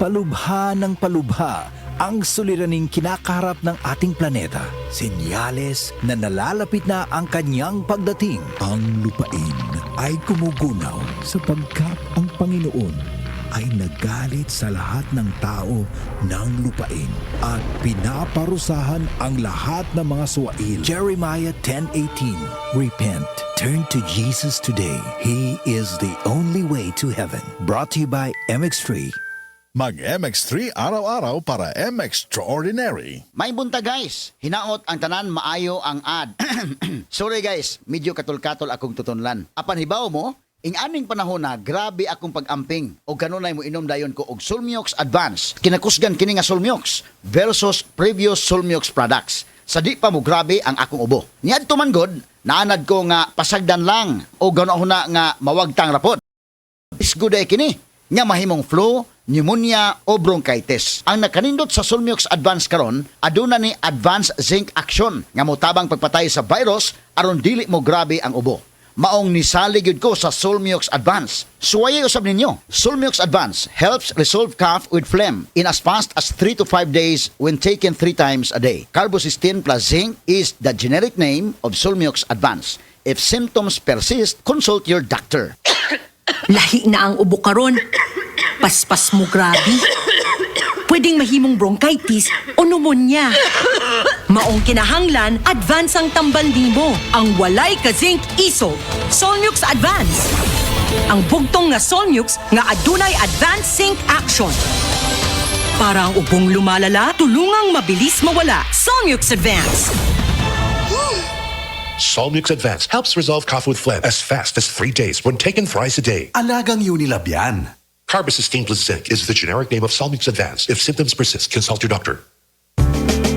Palubha ng palubha ang suliraning kinakaharap ng ating planeta. Senyales na nalalapit na ang kanyang pagdating. Ang lupain ay gumugunaw sapagkat ang Panginoon ay nagalit sa lahat ng tao ng lupain at pinaparusahan ang lahat ng mga suwail. Jeremiah 10:18. Repent. Turn to Jesus today. He is the only way to heaven. Brought to you by MX3. Mag-MX3 araw-araw para M-Extraordinary. May bunta guys, hinaot ang tanan maayo ang ad. Sorry guys, medyo katul-katol akong tutunlan. Apan hibaw mo, ing aning panahon na grabe akong pag-amping o kanunay mo inom dayon ko og Solmiox Advance. Kinakusgan kini nga Solmiox versus previous Solmiox products. Sa di pa mo grabe ang akong ubo. Niadto man god, naanad ko nga pasagdan lang o ganoon na nga mawagtang rapot. Isguday kini nga mahimong flu, pneumonia o bronchitis. Ang nakanindot sa Solmiox Advance karon, aduna ni Advanced Zinc Action nga motabang pagpatay sa virus aron dili mo grabe ang ubo. Maong nisalig yun ko sa Solmiox Advance. Suwayay usab ninyo. Solmiox Advance helps resolve cough with phlegm in as fast as 3 to 5 days when taken 3 times a day. Carbocysteine plus zinc is the generic name of Solmiox Advance. If symptoms persist, consult your doctor. Lahi na ang ubo karon. Paspas mo grabe. Pwedeng mahimong bronchitis o pneumonia. Maong kinahanglan, advance ang tambal nimo. Ang walay ka zinc iso. Solmiox Advance. Ang bugtong nga Solmiox nga adunay advanced zinc action. Para ang ubong lumalala, tulungang mabilis mawala. Solmiox Advance. Solmiox Advance helps resolve cough with phlegm as fast as 3 days when taken thrice a day. Alagang Unilab yan. Carbocysteine plus zinc is the generic name of Solmiox Advance. If symptoms persist, consult your doctor.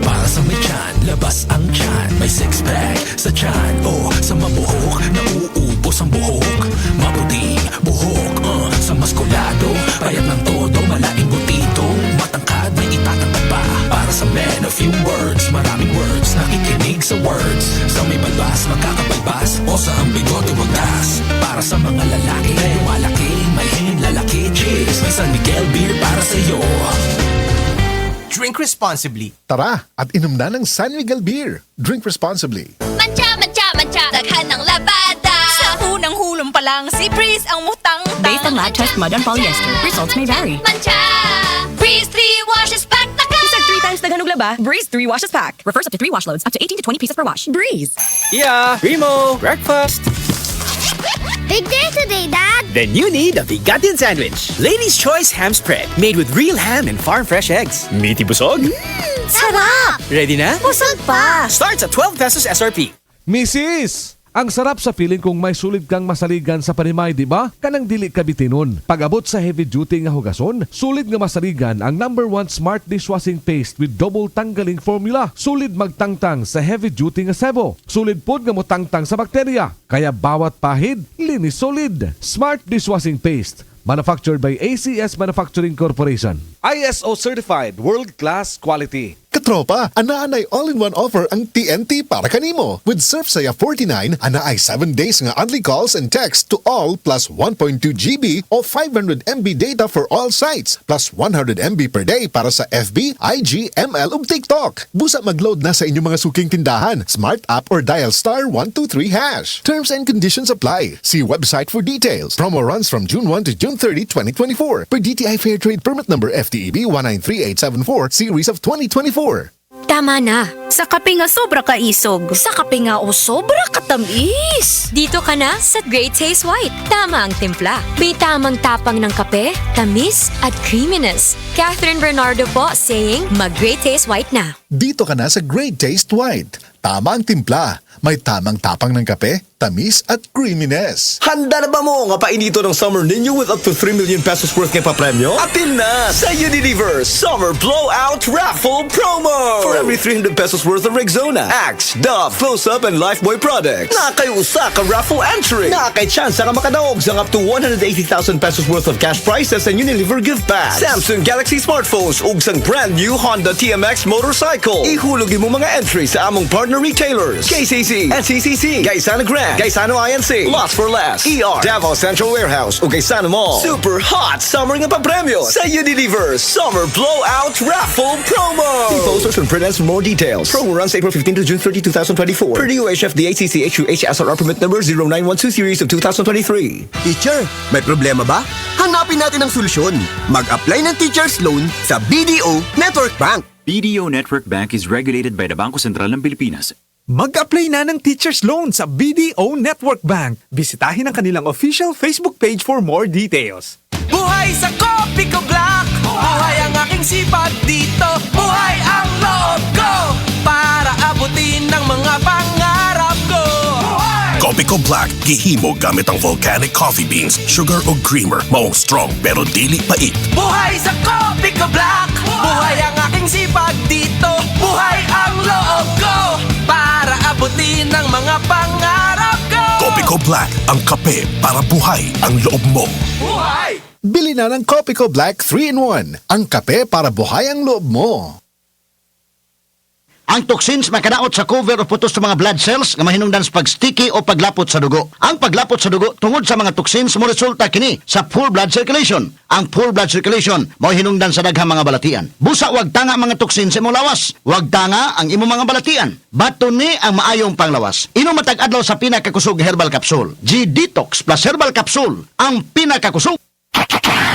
Para sa may tiyan, labas ang tiyan. May six-pack sa tiyan o sa mabuhok. Nauubos ang buhok. Maputing buhok, sa maskulado. Payat ng todo, malaking butito. Matangkad, may itatangkad pa. Para sa men, a few words. Maraming words, nakikinig sa words. Sa may balbas, makakabalbas. O sa ang bigote wagdas. Para sa mga lalaki, lumalaki. May hingin lalaki, cheers. May San Miguel beer para sa'yo. Drink responsibly. Tara at inom na ng San Miguel Beer. Drink responsibly. Mancha, mancha, mancha, daghan ng labada. Sa unang hulong pa lang, si Breeze ang mutang-tang. Based on lab test mud and polyester, results may vary. Mancha, Breeze 3 washes pack na ka. Isang 3 times daghan og laba, Breeze 3 washes pack. Refers up to 3 wash loads, up to 18 to 20 pieces per wash. Breeze. Yeah, Remo, breakfast. Big day today, Dad. Then you need a Bigatin sandwich. Lady's Choice Ham Spread, made with real ham and farm fresh eggs. Meaty busog? Sarap. Ready na? Busog pa. Starts at 12 pesos SRP. Mrs. Ang sarap sa feeling kung may sulit kang masaligan sa panimay, di ba? Kanang dili ka bitinon. Pag-abot sa heavy duty nga hugason, sulit nga masaligan ang #1 smart dishwashing paste with double tanggaling formula. Sulit magtangtang sa heavy duty nga sebo. Sulit pod nga motangtang sa bakterya. Kaya bawat pahid, linis solid. Smart dishwashing paste. Manufactured by ACS Manufacturing Corporation. ISO certified world-class quality. Katropa, anaanay all-in-one offer ang TNT para kanimo. With Surf Saya 49, anaay 7 days nga only calls and text to all plus 1.2 GB o 500 MB data for all sites plus 100 MB per day para sa FB, IG, ML ug TikTok. Busa mag-load na sa inyong mga suking tindahan, smart app or dial *123#. Terms and conditions apply. See website for details. Promo runs from June 1 to June 30, 2024 per DTI Fair Trade Permit Number FTEB 193874 Series of 2024. Tama na. Sa kape nga sobra ka isog. Sa kape nga o sobra ka tamis. Dito ka na sa Great Taste White. Tama ang timpla. May tamang tapang ng kape, tamis at creaminess. Catherine Bernardo po saying, mag-Great Taste White na. Dito ka na sa Great Taste White. Tama ang timpla. May tamang tapang ng kape, tamis at creaminess. Handa na ba mo nga painito ng summer ninyo with up to 3 million pesos worth ng papremyo? Atin na sa Unilever Summer Blowout Raffle Promo! For every 300 pesos worth of Rexona, Axe, Dove, Close-Up, and Lifebuoy products, nakay usa ka raffle entry. Nakay chance ka makadaog sa up to 180,000 pesos worth of cash prizes and Unilever gift bags. Samsung Galaxy smartphones ug sang brand new Honda TMX motorcycle. Cycle. Ihulog mo mga entry sa among partner retailers. KCC, NCCC, Gaisano Grand, Gaisano INC, Lots for Less, ER, Davao Central Warehouse, ug Gaisano Mall. Super hot summer nga papremyo sa Unilever Summer Blowout Raffle Promo. See posters and printouts for more details. Promo runs April 15 to June 30, 2024. Per the UHFD ACC HUH SRR permit number 0912 series of 2023. Teacher, may problema ba? Hanapin natin ang solusyon. Mag-apply ng teacher's loan sa BDO Network Bank. BDO Network Bank is regulated by the Bangko Sentral ng Pilipinas. Mag-apply na ng teacher's loan sa BDO Network Bank. Bisitahin ang kanilang official Facebook page for more details. Buhay sa Copico Black! Buhay ang aking sipag dito! Buhay ang loob ko! Para abutin ang mga pangarap ko! Copico Black, gihimo gamit ang volcanic coffee beans, sugar o creamer, maong strong pero dili pait. Buhay sa Copico Black! Buhay ang aking sipag dito! Buhay ang loob ko! Para abutin ang mga pangarap ko! Copico Black, ang kape para buhay ang loob mo. Buhay! Bili na ng Copico Black 3-in-1. Ang kape para buhay ang loob mo. Ang toxins makadaot sa cover o putos sa mga blood cells nga mahinungdan sa pagsticky o paglapot sa dugo. Ang paglapot sa dugo tungod sa mga toxins mo resulta kini sa full blood circulation. Ang full blood circulation mao hinungdan sa daghang mga balatian. Busa wag tanga mga toxins sa imong lawas. Wag tanga ang imong mga balatian. Baton ni ang maayong panglawas. Inom matag adlaw sa pinakakusog herbal capsule. G-Detox plus herbal capsule ang pinakakusog.